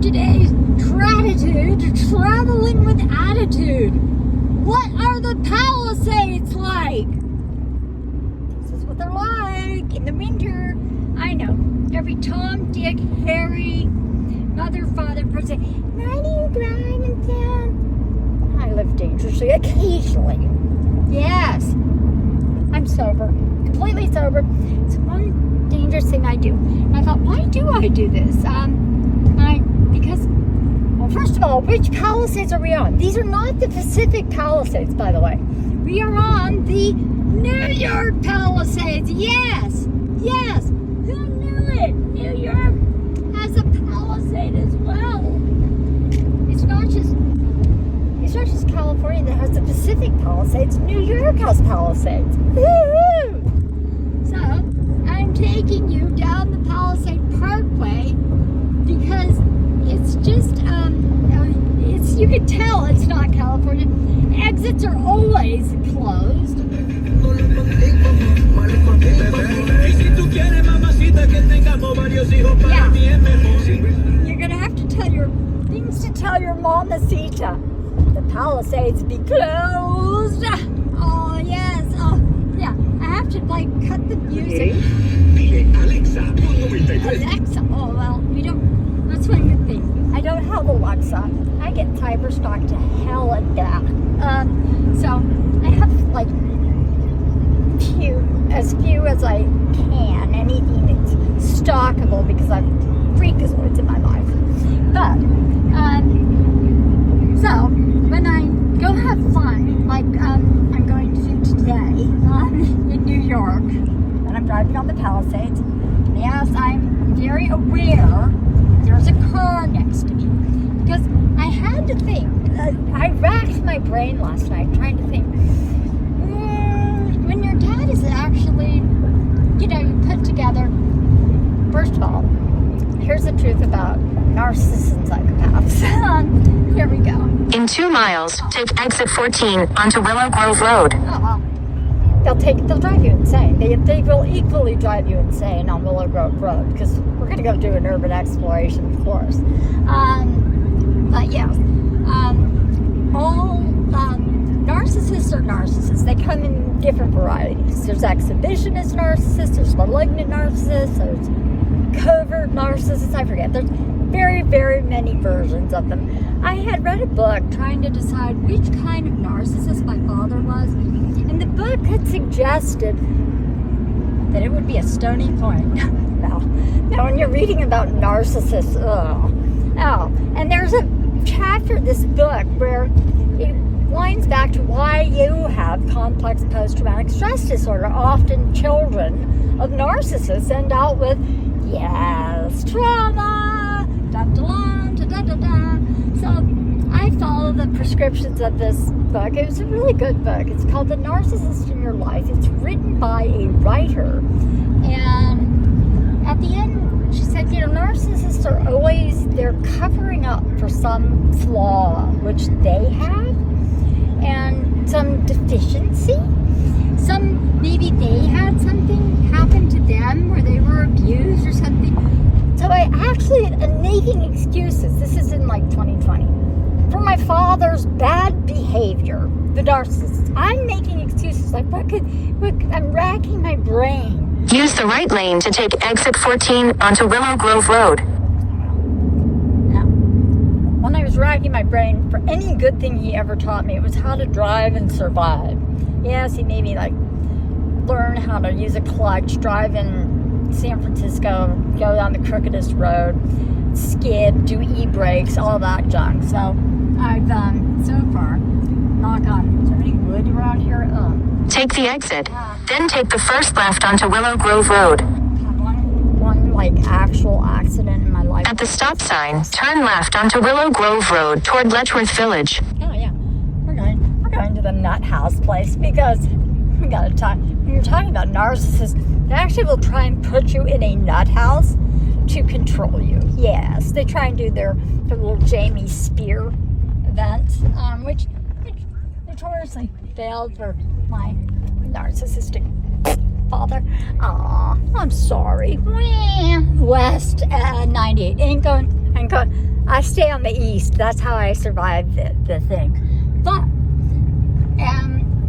today's Gratitude, Traveling with Attitude. What are the Palisades like? This is what they're like in the winter. I know. Every Tom, Dick, Harry, mother, father, person. Why do you drive in town? I live dangerously occasionally. Yes. I'm sober. Completely sober. It's one dangerous thing I do. And I thought, why do I do this? Because, well, first of all, which Palisades are we on? These are not the Pacific Palisades, by the way. We are on the New York Palisades. Yes. Yes. Who knew it? New York has a Palisade as well. It's not just California that has the Pacific Palisades. New York has Palisades. Woo-hoo! So, I'm taking you down the Palisade Parkway because it's just, you can tell it's not California. Exits are always closed. Yeah. You're gonna have to tell your mamacita. The Palisades be closed. Oh, yes. Oh, yeah. I have to, cut the music. Alexa. Oh, well, we don't. That's one good thing. I don't have Alexa. I get cyber stalked to hell and back. So, I have, as few as I can. Anything that's stalkable because I've freakazoids in my life. But, so, when I go have fun, I'm going to do today in New York, and I'm driving on the Palisades, yes, I'm very aware there's a car next to me, because I had to think, I racked my brain last night trying to think, when your dad is actually, you put together, first of all, here's the truth about narcissists and psychopaths. Here we go. In 2 miles, take exit 14 onto Willow Grove Road. They'll drive you insane. They will equally drive you insane on Willow Grove Road because we're going to go do an urban exploration, of course. But yes, all narcissists are narcissists. They come in different varieties. There's exhibitionist narcissists, there's malignant narcissists, there's covert narcissists, I forget. There's very, very many versions of them. I had read a book trying to decide which kind of narcissist my father was, and the book had suggested that it would be a stony point. Now when you're reading about narcissists, and there's a chapter in this book where it winds back to why you have complex post-traumatic stress disorder. Often children of narcissists end out with, yes, trauma, da-da-da. So I follow the prescriptions of this book. It was a really good book. It's called The Narcissist in Your Life. It's written by a writer. And at the end, she said, narcissists are always, they're covering up for some flaw, which they have, and some deficiency. Maybe they had something happen to them where they were abused or something. So I actually am making excuses. This is in 2020. For my father's bad behavior, the narcissist. I'm making excuses. I'm racking my brain. Use the right lane to take exit 14 onto Willow Grove Road. When I was racking my brain for any good thing he ever taught me, it was how to drive and survive. Yes, he made me learn how to use a clutch, drive in San Francisco, go down the crookedest road, skid, do e-brakes, all that junk. So I've so far, knock on. Is there any wood around here? Take the exit, then take the first left onto Willow Grove Road. One actual accident in my life. At the stop sign, turn left onto Willow Grove Road toward Letchworth Village. Oh yeah, we're going to the nut house place because we gotta talk. When you're talking about narcissists, they actually will try and put you in a nut house to control you. Yes, they try and do their little Jamie Spear events, which notoriously failed for my narcissistic father. Aw, I'm sorry. West 98 ain't going. I stay on the east. That's how I survived the thing. But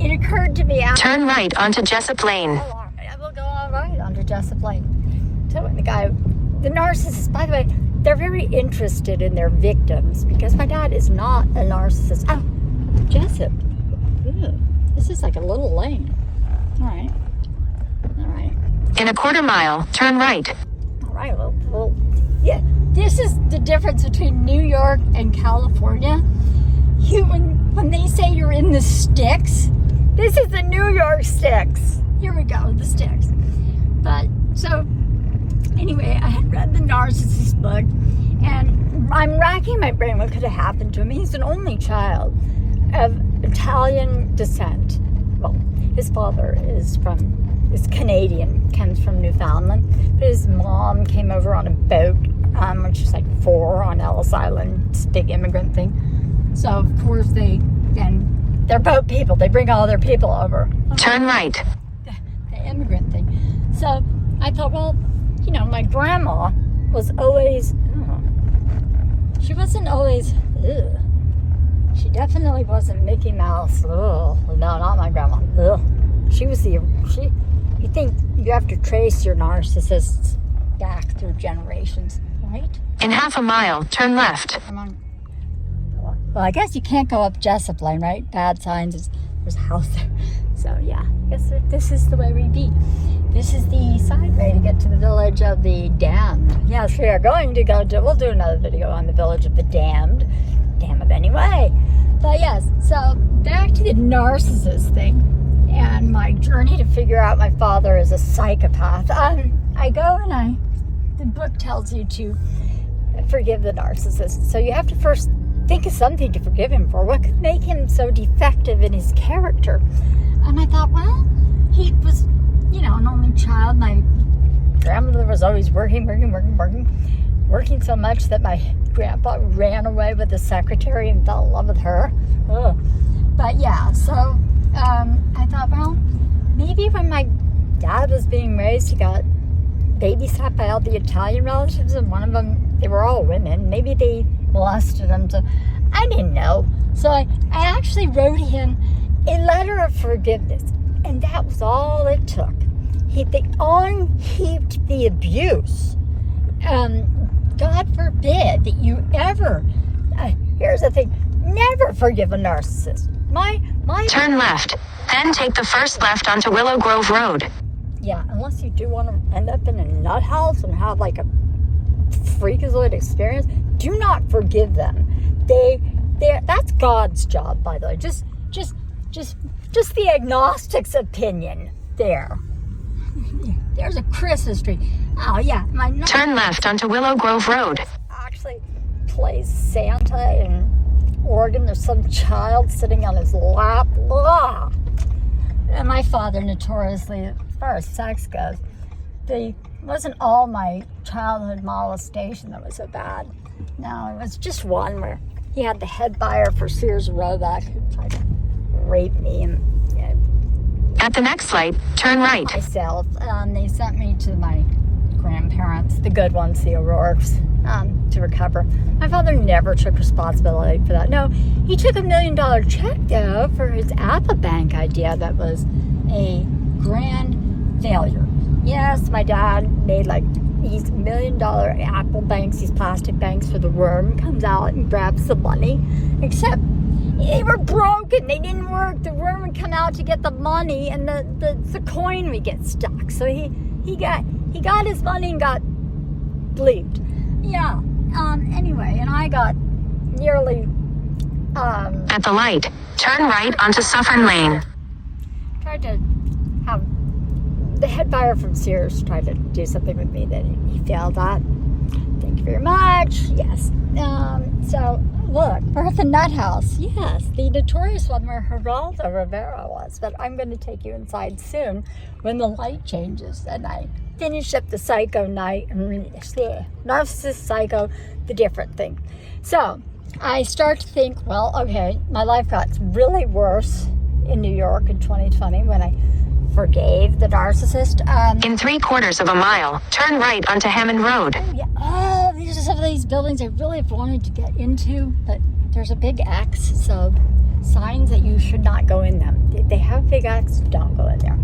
it occurred to me after... Turn right onto Jessup Lane. I will go all right onto Jessup Lane. So the narcissist, by the way, they're very interested in their victims because my dad is not a narcissist. Oh, Jessup. Ew, this is like a little lane. All right. In a quarter mile, turn right. All right, well, yeah. This is the difference between New York and California. When they say you're in the sticks, this is the New York sticks. Here we go, the sticks. But, so, anyway, I had read the Narcissist book, and I'm racking my brain what could have happened to him. He's an only child of Italian descent. Well, his father is Canadian, comes from Newfoundland, but his mom came over on a boat, when she was like 4 on Ellis Island. It's a big immigrant thing. So, of course, they're boat people. They bring all their people over. Turn right. The immigrant thing. So, I thought, well, my grandma was always, she wasn't always, she definitely wasn't Mickey Mouse. No, not my grandma. She was you think you have to trace your narcissists back through generations, right? In half a mile, turn left. Well, I guess you can't go up Jessup Lane, right? Bad signs. There's a house there. So, yeah, I guess this is the way we be. This is the side way to get to the village of the damned. Yes, we are going to we'll do another video on the village of the damned. Damn it anyway. But, yes, so back to the narcissist thing and my journey to figure out my father is a psychopath. I go and the book tells you to forgive the narcissist. So you have to first think of something to forgive him for. What could make him so defective in his character? And I thought, well, he was, an only child. My grandmother was always working so much that my grandpa ran away with the secretary and fell in love with her. Ugh. But yeah, so I thought, well, maybe when my dad was being raised, he got babysat by all the Italian relatives, and one of them, they were all women. Maybe they molested him, so I didn't know. So I actually wrote him a letter of forgiveness, and that was all it took. They unheaped the abuse. God forbid that you ever, here's the thing, never forgive a narcissist. My Turn left, then take the first left onto Willow Grove Road. Yeah, unless you do want to end up in a nut house and have like a freakazoid experience, do not forgive them. That's God's job, by the way. Just the agnostic's opinion there. There's a Christmas tree. Oh yeah, Turn left onto Willow Grove Road. Actually plays Santa in Oregon. There's some child sitting on his lap. Blah. And my father, notoriously, as far as sex goes, it wasn't all my childhood molestation that was so bad. No, it was just one where he had the head buyer for Sears Roebuck who tried to rape me and At the next light, turn right. myself. They sent me to my grandparents, the good ones, the O'Rourke's, to recover. My father never took responsibility for that. No, he took $1 million check, though, for his Apple Bank idea that was a grand failure. Yes, my dad made like these $1 million Apple banks, these plastic banks for the worm, comes out and grabs the money, except they were broken. They didn't work. The worm would come out to get the money, and the coin would get stuck. So he got his money and got bleeped. Yeah. Anyway, and I got nearly. At the light, turn right onto Suffern Lane. Tried to have the head buyer from Sears tried to do something with me that he failed at. Thank you very much. Yes. So look, Bertha Nuthouse. Yes, the notorious one where Geraldo Rivera was. But I'm going to take you inside soon when the light changes and I finish up the psycho night and narcissist, psycho, the different thing. So I start to think, well, okay, my life got really worse in New York in 2020 when I forgave the narcissist. In 3/4 of a mile, turn right onto Hammond Road. Yeah. Oh, these are some of these buildings I really have wanted to get into, but there's a big X, so signs that you should not go in them. They have big X, don't go in there.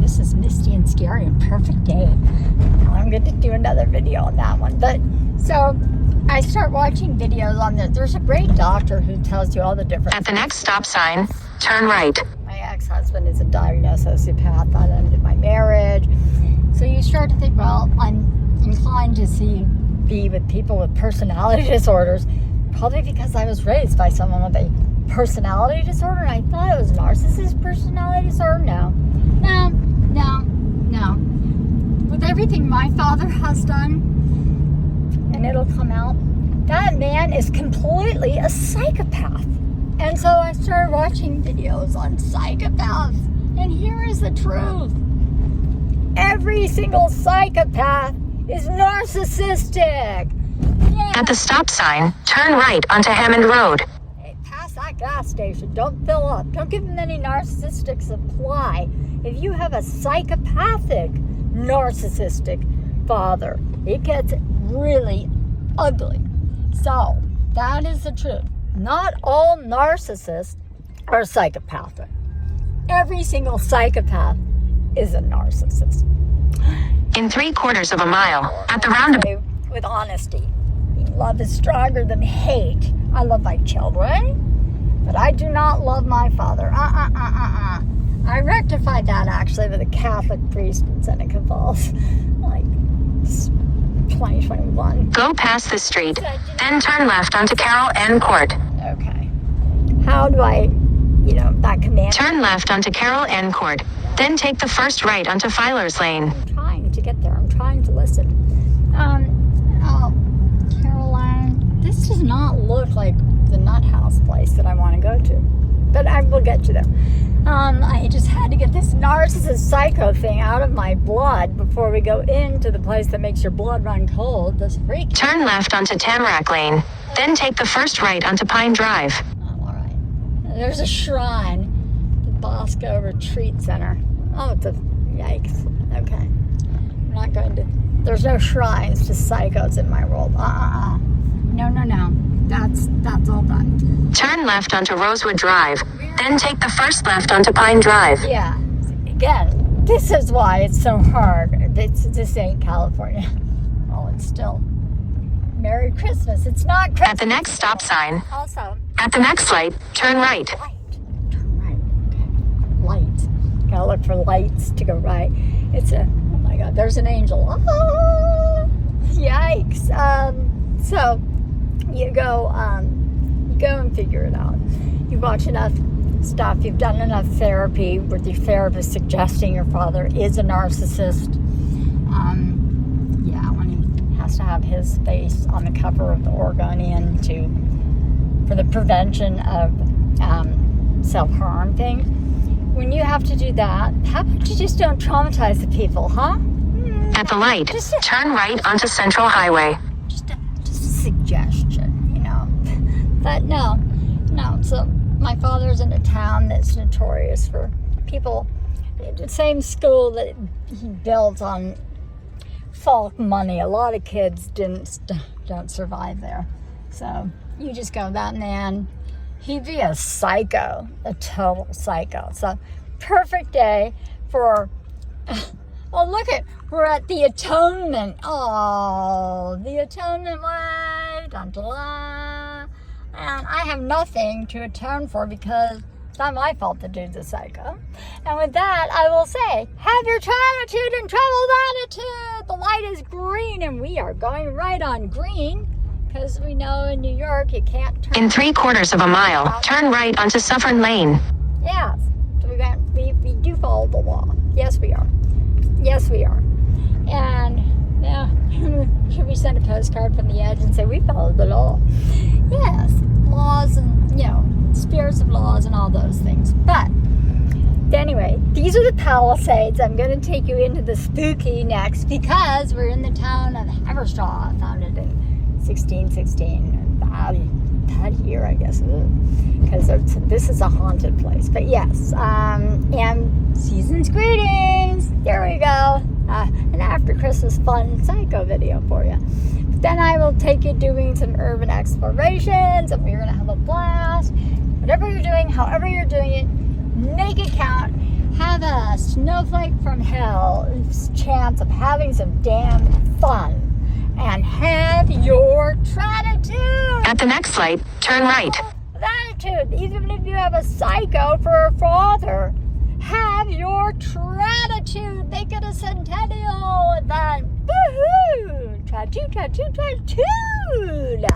This is misty and scary and perfect day. I'm going to do another video on that one. But so I start watching videos on this. There's a great doctor who tells you all the different. At the next stop sign, turn right. My ex-husband is a diagnosed sociopath. That ended my marriage. So you start to think, well, I'm inclined to be with people with personality disorders, probably because I was raised by someone with a personality disorder. And I thought it was narcissist personality disorder. No. With everything my father has done, and it'll come out, that man is completely a psychopath. And so I started watching videos on psychopaths, and here is the truth. Every single psychopath is narcissistic. Yeah. At the stop sign, turn right onto Hammond Road. Hey, pass that gas station. Don't fill up. Don't give them any narcissistic supply. If you have a psychopathic, narcissistic father, it gets really ugly. So, that is the truth. Not all narcissists are psychopathic. Every single psychopath is a narcissist. In 3/4 of a mile, at the roundabout. With honesty. Love is stronger than hate. I love my children, but I do not love my father. I rectified that actually with a Catholic priest in Seneca Falls, like 2021. Go past the street, then turn left onto Carroll N Court. Okay. How do I, that command? Turn left onto Carroll N Court, then take the first right onto Filer's Lane. I'm trying to get there. I'm trying to listen. Caroline, this does not look like the nut house place that I want to go to, but I will get you there. I just had to get this narcissist psycho thing out of my blood before we go into the place that makes your blood run cold. This freak. Turn left onto Tamarack Lane, then take the first right onto Pine Drive. Oh, all right. There's a shrine, the Bosco Retreat Center. Oh, it's a yikes. Okay. I'm not going to. There's no shrines to psychos in my world. No. That's all done. Turn left onto Rosewood Drive, then take the first left onto Pine Drive. Yeah. Again, this is why it's so hard. This ain't California. Oh, it's still Merry Christmas. It's not Christmas. At the next stop sign. Also. At the next light, turn right. Turn right. Okay. Lights. Gotta look for lights to go right. Oh my God, there's an angel. Oh, yikes. So you go and figure it out. You watch enough stuff. You've done enough therapy with your therapist suggesting your father is a narcissist. When he has to have his face on the cover of the Oregonian for the prevention of self-harm things. When you have to do that, how about you just don't traumatize the people, huh? At the light, turn right onto Central Highway. Just a suggestion, But no. So my father's in a town that's notorious for people, the same school that he built on folk money. A lot of kids don't survive there. So you just go, that man, he'd be a psycho, a total psycho. So perfect day for, we're at the atonement. Oh, the atonement way. Dun, dun, dun. And I have nothing to atone for because it's not my fault the dude's a psycho. And with that, I will say, have your attitude and troubled attitude. The light is green and we are going right on green because we know in New York you can't turn. In 3/4 of a mile, turn right onto Suffern Lane. Yes, so we do follow the law. Yes, we are. And yeah, should we send a postcard from the edge and say we followed the law? Yes, laws and spirits of laws and all those things. But anyway, these are the Palisades. I'm going to take you into the spooky next because we're in the town of Haverstraw, founded in 1616. that here, I guess, because this is a haunted place. But yes, and season's greetings. There we go. An after Christmas fun psycho video for you. But then I will take you doing some urban explorations, and we're gonna have a blast. Whatever you're doing, however you're doing it, make it count. Have a snowflake from hell's chance of having some damn fun. And have your gratitude. At the next light, turn right. Gratitude. Even if you have a psycho for a father, have your gratitude. Make it a centennial event. Woohoo! Gratitude, gratitude, gratitude.